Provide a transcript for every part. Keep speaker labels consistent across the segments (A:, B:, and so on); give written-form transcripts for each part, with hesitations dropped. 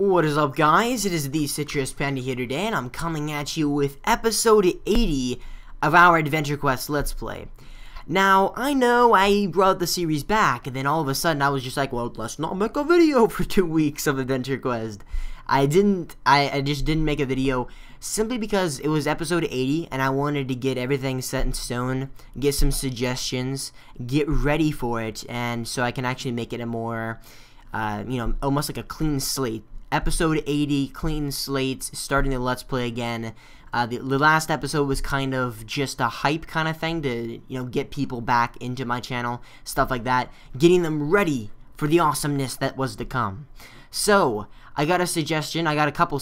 A: What is up, guys? It is the Citrus Panda here today, and I'm coming at you with episode 80 of our Adventure Quest Let's Play. Now, I know I brought the series back, and then all of a sudden I was just like, well, let's not make a video for 2 weeks of Adventure Quest. I just didn't make a video simply because it was episode 80, and I wanted to get everything set in stone, get some suggestions, get ready for it, and so I can actually make it a more, almost like a clean slate. Episode 80, clean slate, starting the Let's Play again. The last episode was kind of just a hype kind of thing to, get people back into my channel, stuff like that, getting them ready for the awesomeness that was to come. So, I got a suggestion, I got a couple,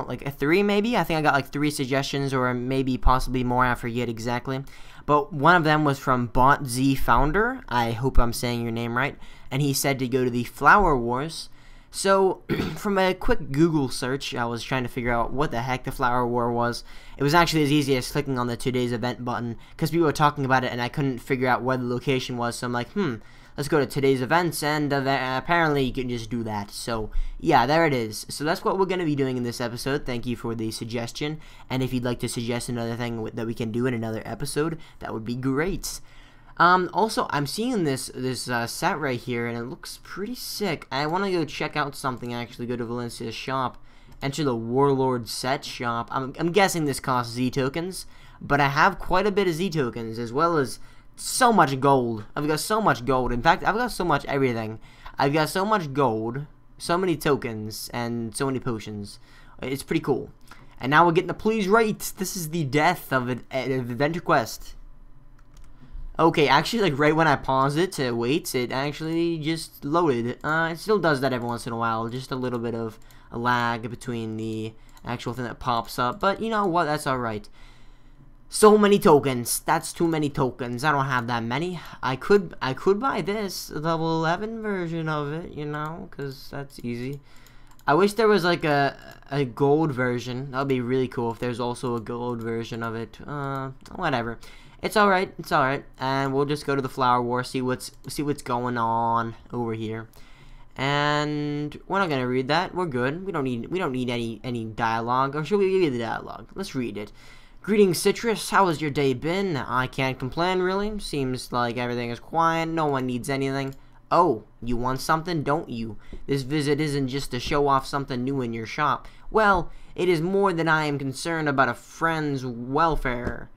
A: like 3 maybe? I think I got like 3 suggestions, or maybe possibly more, I forget exactly. But one of them was from BotZ Founder, I hope I'm saying your name right, and he said to go to the Flower Wars. So, from a quick Google search, I was trying to figure out what the heck the Flower War was. It was actually as easy as clicking on the Today's Event button, because people were talking about it and I couldn't figure out where the location was, so I'm like, let's go to Today's Events, and apparently you can just do that. So, yeah, there it is. So that's what we're going to be doing in this episode. Thank you for the suggestion, and if you'd like to suggest another thing that we can do in another episode, that would be great. Also, I'm seeing this set right here, and it looks pretty sick. I want to go check out something, actually, go to Valencia's shop, enter the Warlord set shop. I'm guessing this costs Z tokens, but I have quite a bit of Z tokens, as well as so much gold. I've got so much gold. In fact, I've got so much everything. I've got so much gold, so many tokens, and so many potions. It's pretty cool. And now we're getting the please rate. This is the death of Adventure Quest. Okay, actually, like, right when I paused it to wait, it actually just loaded. It still does that every once in a while, just a little bit of a lag between the actual thing that pops up, but you know what, that's alright. So many tokens, that's too many tokens, I don't have that many. I could buy this, level 11 version of it, because that's easy. I wish there was, like, a gold version. That would be really cool if there's also a gold version of it. Whatever. It's alright, and we'll just go to the Flower War, see what's going on over here. And we're not gonna read that. We're good. We don't need any dialogue. Or should we read the dialogue? Let's read it. Greetings, Citrus. How has your day been? I can't complain, really. Seems like everything is quiet. No one needs anything. Oh, you want something, don't you? This visit isn't just to show off something new in your shop. Well, it is more than I am concerned about a friend's welfare.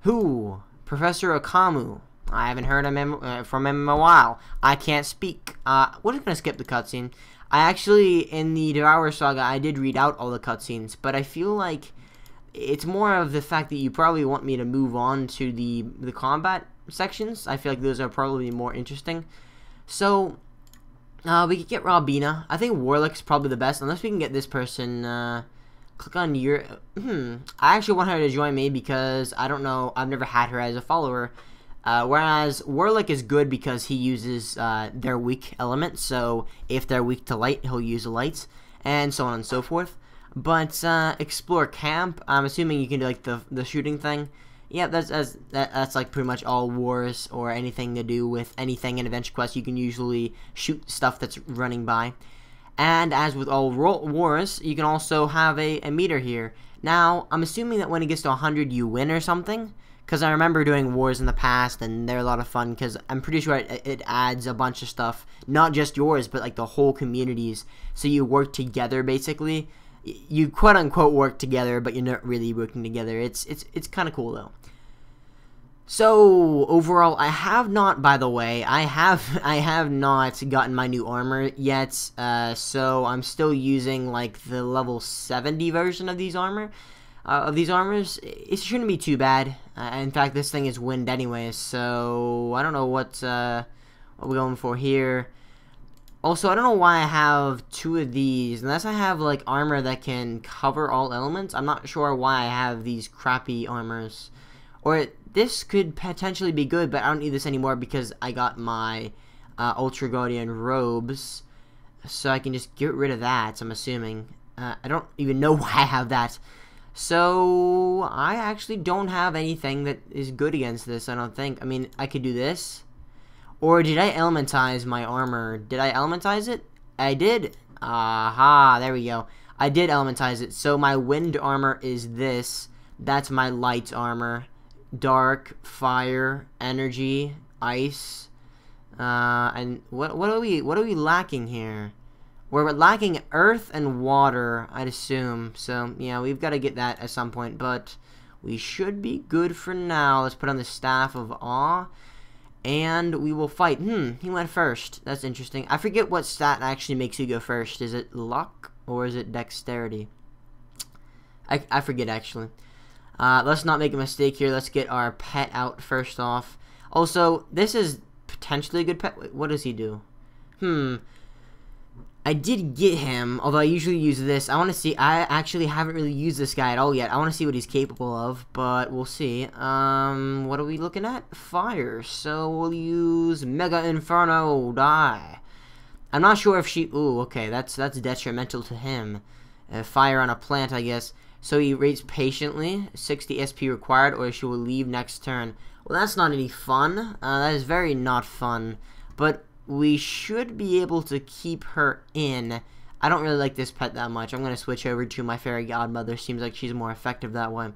A: Who? Professor Okamu. I haven't heard from him in a while. I can't speak. We're just gonna skip the cutscene. I actually, in the Devourer Saga, I did read out all the cutscenes, but I feel like it's more of the fact that you probably want me to move on to the combat sections. I feel like those are probably more interesting. So, we could get Robina. I think Warlick's probably the best, unless we can get this person, click on your, I actually want her to join me because, I don't know, I've never had her as a follower, whereas Warlick is good because he uses, their weak element, so if they're weak to light, he'll use light, and so on and so forth. But, Explore Camp, I'm assuming you can do, like, the shooting thing. Yeah, that's like pretty much all wars or anything to do with anything in Adventure Quest. You can usually shoot stuff that's running by. And as with all wars, you can also have a meter here. Now, I'm assuming that when it gets to 100, you win or something. Because I remember doing wars in the past, and they're a lot of fun. Because I'm pretty sure it adds a bunch of stuff. Not just yours, but like the whole communities. So you work together, basically. You quote-unquote work together, but you're not really working together. It's kind of cool, though. So, overall, I have not, by the way, I have not gotten my new armor yet, so I'm still using, like, the level 70 version of these armors. It shouldn't be too bad. In fact, this thing is wind anyway, so I don't know what we're going for here. Also, I don't know why I have 2 of these, unless I have, like, armor that can cover all elements. I'm not sure why I have these crappy armors. Or this could potentially be good, but I don't need this anymore because I got my Ultra Guardian robes. So I can just get rid of that, I'm assuming. I don't even know why I have that. So I actually don't have anything that is good against this, I don't think. I mean, I could do this. Or did I elementize my armor? Did I elementize it? I did. Aha, there we go. I did elementize it. So my wind armor is this. That's my light armor. Dark, fire, energy, ice. And what are we lacking here? We're lacking earth and water, I'd assume. So yeah, we've got to get that at some point, but we should be good for now. Let's put on the Staff of Awe, and we will fight. He went first. That's interesting. I forget what stat actually makes you go first. Is it luck or is it dexterity? I forget actually. Let's not make a mistake here. Let's get our pet out first off. Also, this is potentially a good pet. Wait, what does he do? I did get him, although I usually use this. I want to see. I actually haven't really used this guy at all yet. I want to see what he's capable of, but we'll see. What are we looking at? Fire. So we'll use Mega Inferno die. I'm not sure if she... Ooh, okay, that's detrimental to him. Fire on a plant, I guess. So he waits patiently. 60 SP required, or she will leave next turn. Well, that's not any fun. That is very not fun. But we should be able to keep her in. I don't really like this pet that much. I'm going to switch over to my fairy godmother. Seems like she's more effective that way.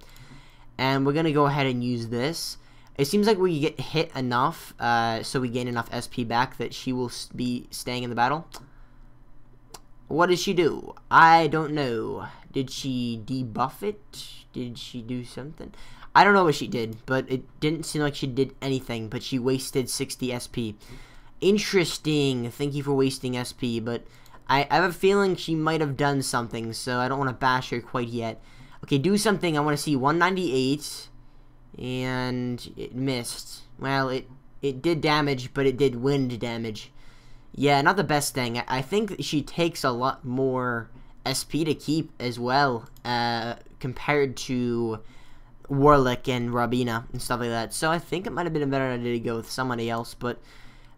A: And we're going to go ahead and use this. It seems like we get hit enough, so we gain enough SP back that she will be staying in the battle. What did she do? I don't know. Did she debuff it? Did she do something? I don't know what she did, but it didn't seem like she did anything, but she wasted 60 SP. Interesting. Thank you for wasting SP, but I have a feeling she might have done something, so I don't want to bash her quite yet. Okay, do something. I want to see 198, and it missed. Well, it did damage, but it did wind damage. Yeah, not the best thing. I think she takes a lot more SP to keep as well, compared to Warlick and Robina and stuff like that. So I think it might have been a better idea to go with somebody else, but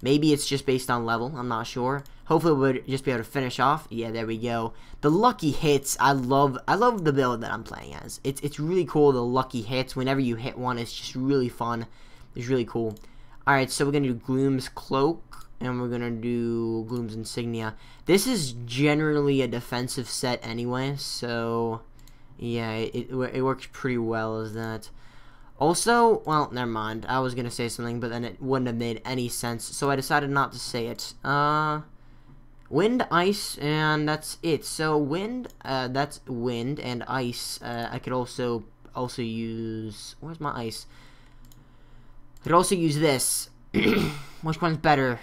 A: maybe it's just based on level. I'm not sure. Hopefully we'll just be able to finish off. Yeah, there we go. The lucky hits. I love the build that I'm playing as. It's really cool, the lucky hits. Whenever you hit one, it's just really fun. It's really cool. Alright, so we're going to do Gloom's Cloak, and we're going to do Gloom's Insignia. This is generally a defensive set anyway, so yeah, it works pretty well as that. Also, well, never mind. I was going to say something, but then it wouldn't have made any sense, so I decided not to say it. Wind, ice, and that's it. So wind, that's wind, and ice. I could also use... Where's my ice? I could also use this. Which one's better?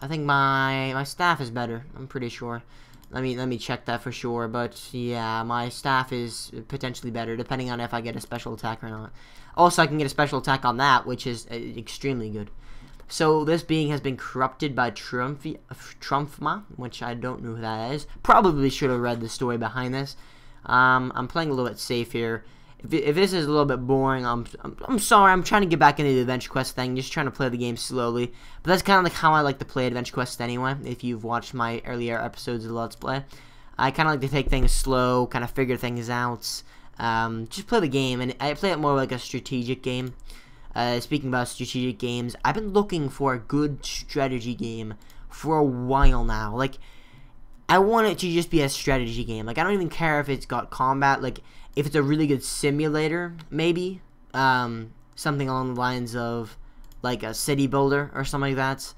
A: I think my staff is better. I'm pretty sure. Let me check that for sure. But yeah, my staff is potentially better, depending on if I get a special attack or not. Also, I can get a special attack on that, which is extremely good. So this being has been corrupted by Trumfma, which I don't know who that is. Probably should have read the story behind this. I'm playing a little bit safe here. If this is a little bit boring, I'm sorry. I'm trying to get back into the Adventure Quest thing, just trying to play the game slowly. But that's kind of like how I like to play Adventure Quest anyway. If you've watched my earlier episodes of Let's Play, I kind of like to take things slow, kind of figure things out, just play the game, and I play it more like a strategic game. Speaking about strategic games, I've been looking for a good strategy game for a while now. Like, I want it to just be a strategy game. Like, I don't even care if it's got combat. Like, if it's a really good simulator, maybe. Something along the lines of, like, a city builder or something like that.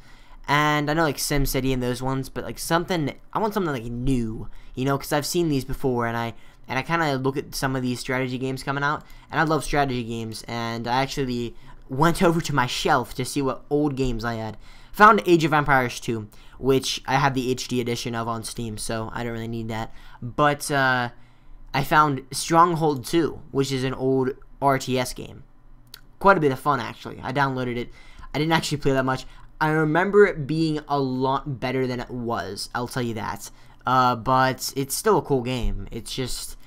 A: And I know, like, SimCity and those ones, but, like, I want something, like, new. You know, because I've seen these before, and I kind of look at some of these strategy games coming out, and I love strategy games, and I actually went over to my shelf to see what old games I had. Found Age of Empires 2, which I have the HD edition of on Steam, so I don't really need that. But I found Stronghold 2, which is an old RTS game. Quite a bit of fun, actually. I downloaded it. I didn't actually play that much. I remember it being a lot better than it was, I'll tell you that. But it's still a cool game. It's just,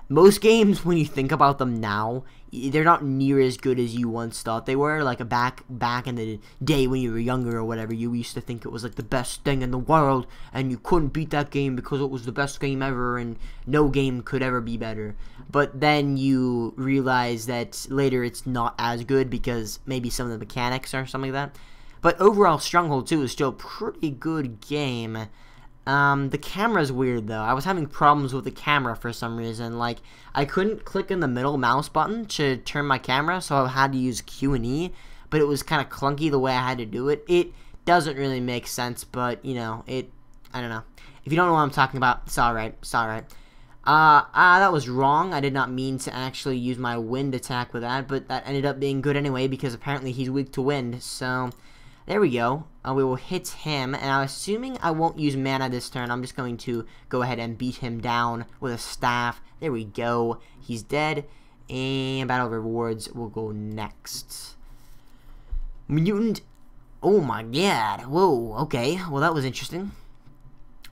A: most games, when you think about them now, they're not near as good as you once thought they were. Like, back in the day when you were younger or whatever, you used to think it was like the best thing in the world, and you couldn't beat that game because it was the best game ever, and no game could ever be better. But then you realize that later it's not as good because maybe some of the mechanics or something like that. But overall, Stronghold 2 is still a pretty good game. The camera's weird, though. I was having problems with the camera for some reason. Like, I couldn't click in the middle mouse button to turn my camera, so I had to use Q and E, but it was kind of clunky the way I had to do it. It doesn't really make sense, but, you know, I don't know. If you don't know what I'm talking about, it's alright. It's alright. That was wrong. I did not mean to actually use my wind attack with that, but that ended up being good anyway, because apparently he's weak to wind, so there we go. We will hit him, and I'm assuming I won't use mana this turn. I'm just going to go ahead and beat him down with a staff. There we go. He's dead, and Battle Rewards will go next. Mutant. Oh my god. Whoa, okay. Well, that was interesting.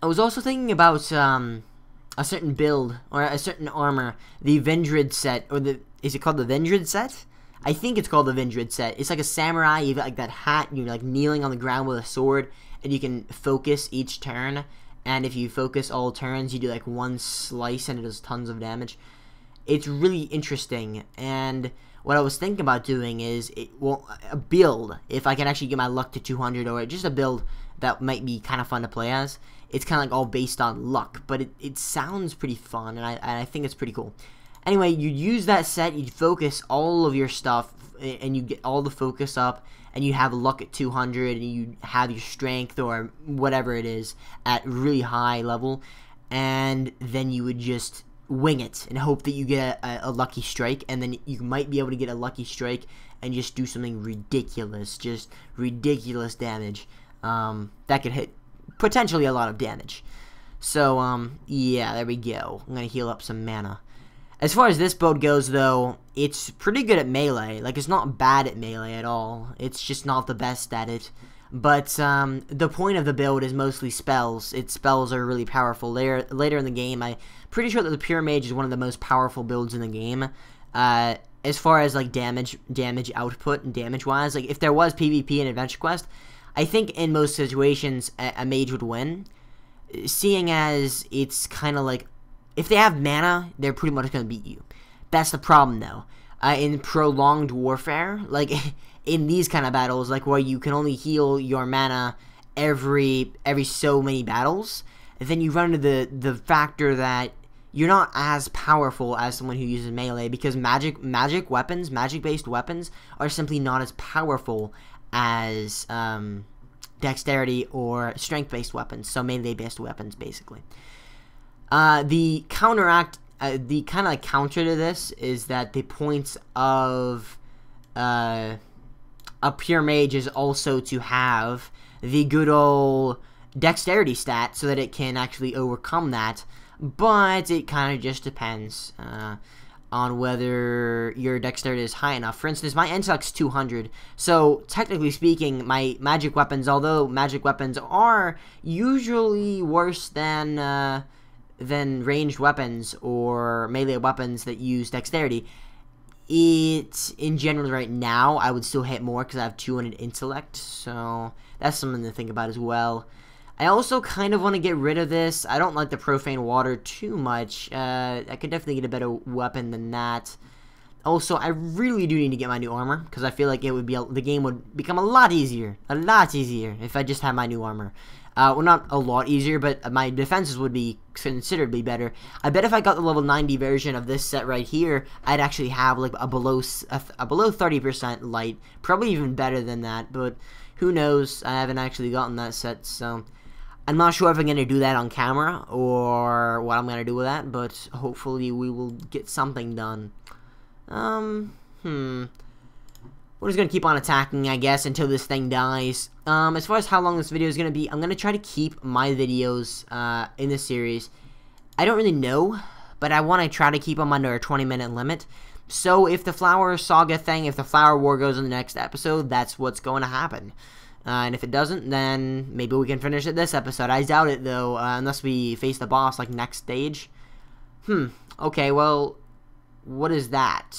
A: I was also thinking about, a certain build, or a certain armor, the Vendrid set, or is it called the Vendrid set? I think it's called the Vendrid set. It's like a samurai, you've got like that hat, and you're like kneeling on the ground with a sword, and you can focus each turn, and if you focus all turns, you do like one slice, and it does tons of damage. It's really interesting, and what I was thinking about doing is, a build, if I can actually get my luck to 200, or just a build that might be kind of fun to play as. It's kind of like all based on luck, but it sounds pretty fun, and I think it's pretty cool. Anyway, you use that set, you focus all of your stuff, and you get all the focus up, and you have luck at 200, and you have your strength, or whatever it is, at really high level, and then you would just wing it, and hope that you get a lucky strike, and then you might be able to get a lucky strike, and just do something ridiculous, just ridiculous damage, that could hit potentially a lot of damage. So, yeah, there we go. I'm gonna heal up some mana. As far as this build goes, though, it's pretty good at melee. Like, it's not bad at melee at all. It's just not the best at it. But, the point of the build is mostly spells. Its spells are really powerful. Later in the game, I'm pretty sure that the Pure Mage is one of the most powerful builds in the game. As far as, like, damage output and damage-wise, like, if there was PvP in Adventure Quest, I think in most situations, a mage would win, seeing as it's kind of like, if they have mana, they're pretty much going to beat you. That's the problem, though. In prolonged warfare, like, in these kind of battles, like, where you can only heal your mana every so many battles, then you run into the factor that you're not as powerful as someone who uses melee, because magic-based weapons, are simply not as powerful as dexterity or strength-based weapons, so melee-based weapons, basically. The kind of like counter to this is that the points of a Pure Mage is also to have the good old dexterity stat so that it can actually overcome that, but it kind of just depends on whether your dexterity is high enough. For instance, my intellect's 200, so technically speaking, my magic weapons, although magic weapons are usually worse than ranged weapons or melee weapons that use dexterity, in general right now, I would still hit more because I have 200 intellect, so that's something to think about as well. I also kind of want to get rid of this. I don't like the Profane Water too much. I could definitely get a better weapon than that. Also, I really do need to get my new armor, because I feel like the game would become a lot easier if I just had my new armor. Well, not a lot easier, but my defenses would be considerably better. I bet if I got the level 90 version of this set right here, I'd actually have like a below 30% light, probably even better than that, but who knows? I haven't actually gotten that set, so I'm not sure if I'm going to do that on camera or what I'm going to do with that, but hopefully we will get something done. We're just going to keep on attacking, I guess, until this thing dies. As far as how long this video is going to be, I'm going to try to keep my videos in this series. I don't really know, but I want to try to keep them under a 20-minute limit. So if the Flower Saga thing, if the Flower War goes in the next episode, that's what's going to happen. And if it doesn't, then maybe we can finish it this episode. I doubt it, though, unless we face the boss, like, next stage. Okay, well, what is that?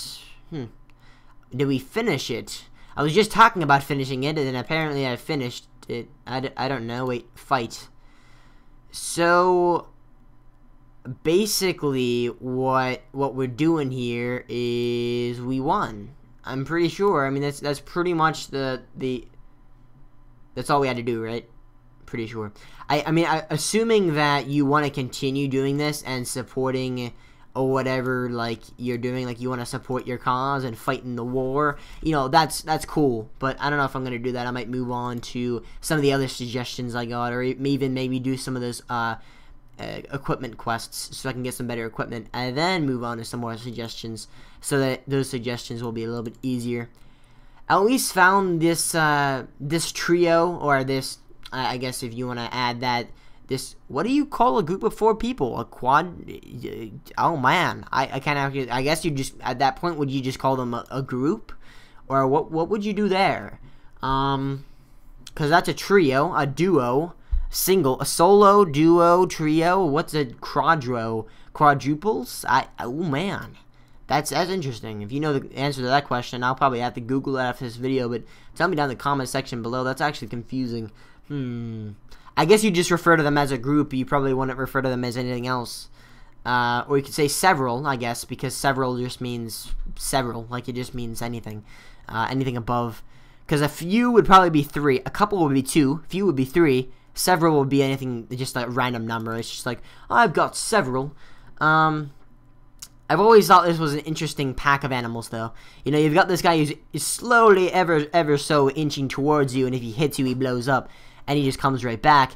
A: Did we finish it? I was just talking about finishing it, and then apparently I finished it. I don't know. Wait, fight. So, basically, what we're doing here is we won. I'm pretty sure. I mean, that's pretty much that's all we had to do, right? pretty sure. I mean, assuming that you want to continue doing this and supporting or whatever, like, you're doing, like, you want to support your cause and fight in the war, you know, that's cool, but I don't know if I'm going to do that. I might move on to some of the other suggestions I got, or even maybe do some of those, equipment quests, so I can get some better equipment, and then move on to some more suggestions, so that those suggestions will be a little bit easier. I at least found this, this trio, or this, I guess if you want to add that, this, what do you call a group of 4 people? A quad? Oh man, I kind of, I guess you just, at that point, would you just call them a group? Or what would you do there? Because that's a trio, a duo, single, a solo, duo, trio, what's a quadro? Quadruples? Oh man, that's interesting. If you know the answer to that question, I'll probably have to Google it after this video, but tell me down in the comment section below. That's actually confusing. I guess you just refer to them as a group. You probably wouldn't refer to them as anything else. Or you could say several, I guess, because several just means several. Like, it just means anything. Anything above. Because a few would probably be 3. A couple would be 2. Few would be 3. Several would be anything, just a random number. It's just like, I've got several. I've always thought this was an interesting pack of animals, though. You know, you've got this guy who's slowly, ever so inching towards you, and if he hits you, he blows up. And he just comes right back.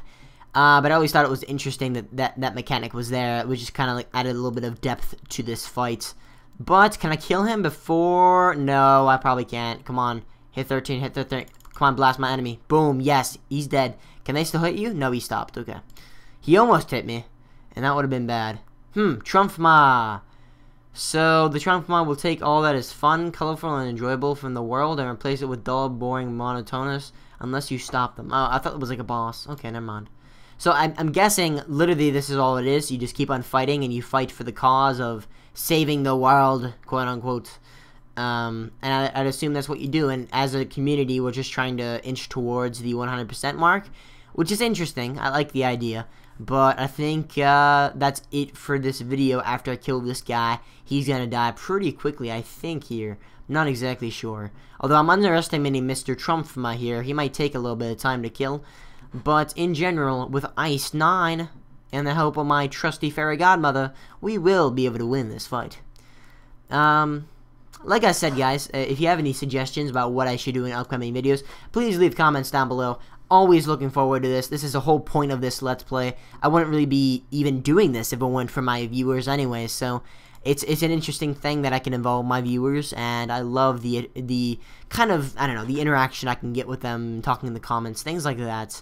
A: But I always thought it was interesting that mechanic was there. It was just kind of like added a little bit of depth to this fight. But can I kill him before? No, I probably can't. Come on. Hit 13, hit 13. Come on, blast my enemy. Boom, yes, he's dead. Can they still hit you? No, he stopped. Okay. He almost hit me. And that would have been bad. Trumpma. So, the Trumpma will take all that is fun, colorful, and enjoyable from the world and replace it with dull, boring, monotonous, unless you stop them. Oh, I thought it was like a boss. Okay, never mind. So, I'm guessing, literally, this is all it is. You just keep on fighting, and you fight for the cause of saving the world, quote-unquote. And I'd assume that's what you do, and as a community, we're just trying to inch towards the 100% mark, which is interesting. I like the idea. But I think that's it for this video. After I kill this guy, he's going to die pretty quickly, I think, here. I'm not exactly sure. Although I'm underestimating Mr. Trumpma here. He might take a little bit of time to kill. But in general, with Ice 9 and the help of my trusty fairy godmother, we will be able to win this fight. Like I said, guys, if you have any suggestions about what I should do in upcoming videos, please leave comments down below. Always looking forward to this. This is the whole point of this Let's Play. I wouldn't really be even doing this if it weren't for my viewers anyway, so it's an interesting thing that I can involve my viewers, and I love the kind of, I don't know, the interaction I can get with them, talking in the comments, things like that.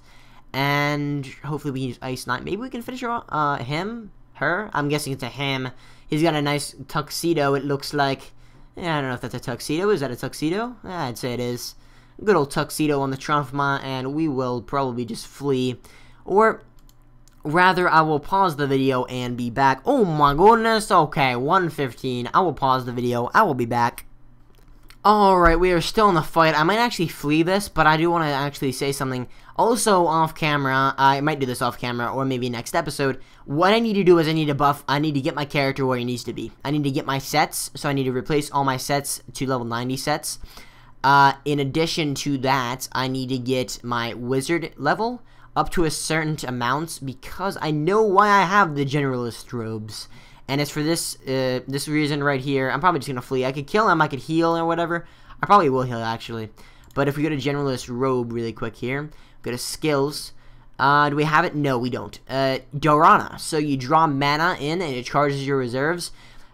A: And hopefully we can use Ice Knight. Maybe we can finish him? Her? I'm guessing it's a him. He's got a nice tuxedo, it looks like. Yeah, I don't know if that's a tuxedo. Is that a tuxedo? I'd say it is. Good old tuxedo on the Trumpma, and we will probably just flee. Or, rather, I will pause the video and be back. Oh my goodness, okay, 1:15. I will pause the video. I will be back. Alright, we are still in the fight. I might actually flee this, but I do want to actually say something. Also, off camera, I might do this off camera, or maybe next episode. What I need to do is I need to get my character where he needs to be. I need to get my sets, so I need to replace all my sets to level 90 sets. In addition to that, I need to get my wizard level up to a certain amount, because I know why I have the generalist robes. And it's for this this reason right here. I'm probably just going to flee. I could kill him, I could heal or whatever. I probably will heal, actually. But if we go to generalist robe really quick here, go to skills. Do we have it? No, we don't. Dorana. So you draw mana in and it charges your reserves.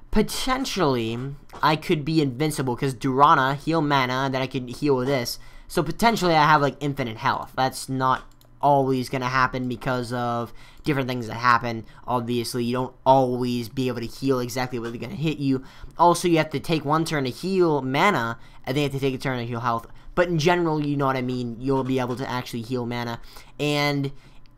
A: Potentially, I could be invincible because Durana, heal mana, then I could heal with this. So potentially I have like infinite health. That's not always going to happen because of different things that happen. Obviously, you don't always be able to heal exactly what's going to hit you. Also, you have to take one turn to heal mana, and then you have to take a turn to heal health. But in general, you know what I mean, you'll be able to actually heal mana. And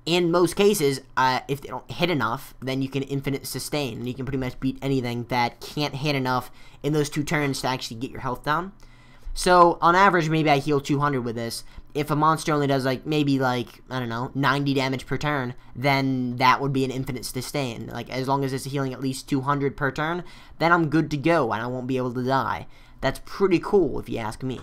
A: in most cases, if they don't hit enough, then you can infinite sustain. And you can pretty much beat anything that can't hit enough in those 2 turns to actually get your health down. So, on average, maybe I heal 200 with this. If a monster only does, like, maybe, like, I don't know, 90 damage per turn, then that would be an infinite sustain. Like, as long as it's healing at least 200 per turn, then I'm good to go, and I won't be able to die. That's pretty cool, if you ask me.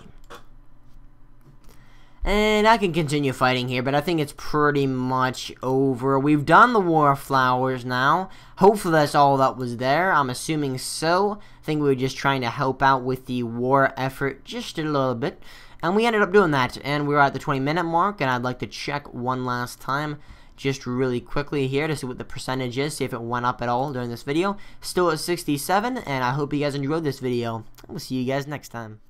A: And I can continue fighting here, but I think it's pretty much over. We've done the War of Flowers now. Hopefully that's all that was there. I'm assuming so. I think we were just trying to help out with the war effort just a little bit. And we ended up doing that, and we were at the 20-minute mark, and I'd like to check one last time just really quickly here to see what the percentage is, see if it went up at all during this video. Still at 67, and I hope you guys enjoyed this video. We'll see you guys next time.